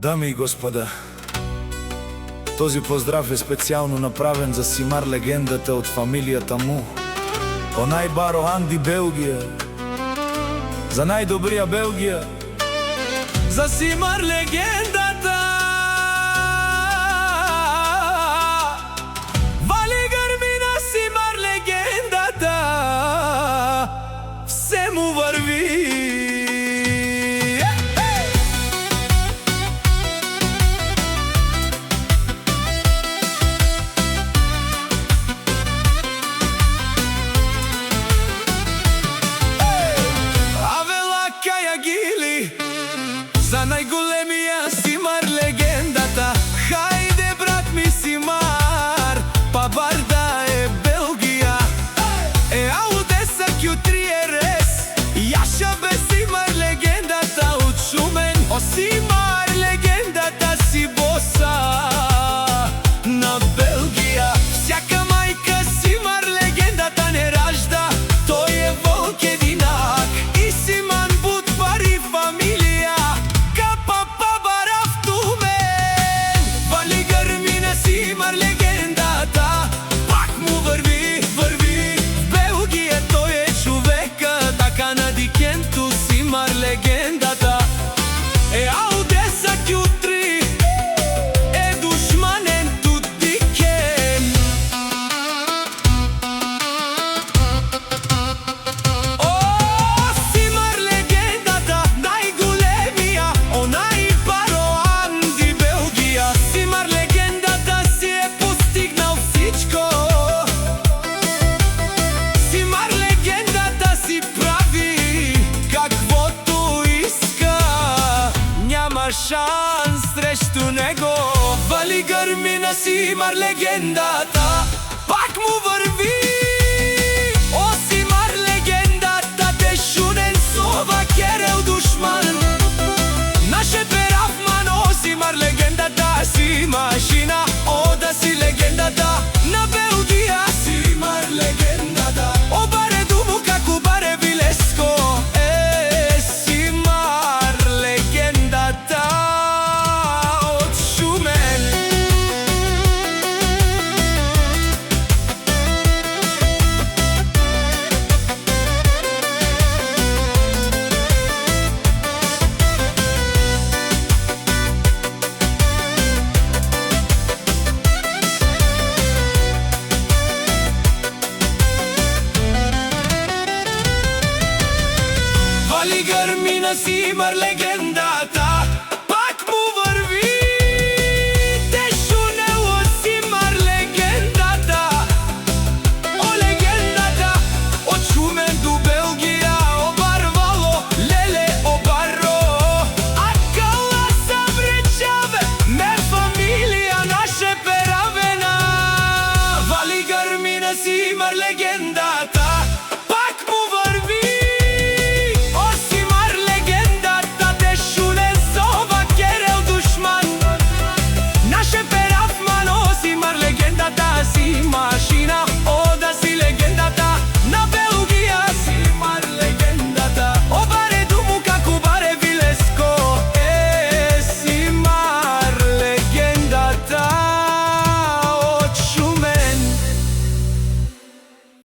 Дами и господа, този поздрав е специјално направен за Симар легендата од фамилијата му, онај баро Анди Белгија, за најдобрија Белгија, за Симар легендата. Вали грмина Симар легендата, все му върви. За најголемија Симар легендата, хајде брат ми Симар, па бар да е Белгија. Е Аудеса Q3RS, јаша бе Симар легендата од Шумен. О Симар легендата си боса на Белгија. Всяка мајка Симар легендата не ражда, тој е волк единак. И Симан Будвари фамилија, Симар легендата, пак му върви, върви. В Белгија тој е човека, така надикенту Симар легендата. Е Аудеса Q3 е душманен тут дикен. О, Симар легендата, најголемија, онај баро Анди Белгија. Симар легендата си е постигнал всичко. Симар легендата си прави каквото иска. Няма шанс срещу него. Вали грмина Симар легендата, пак му върви. О Симар легендата, те шунен сова керел душ.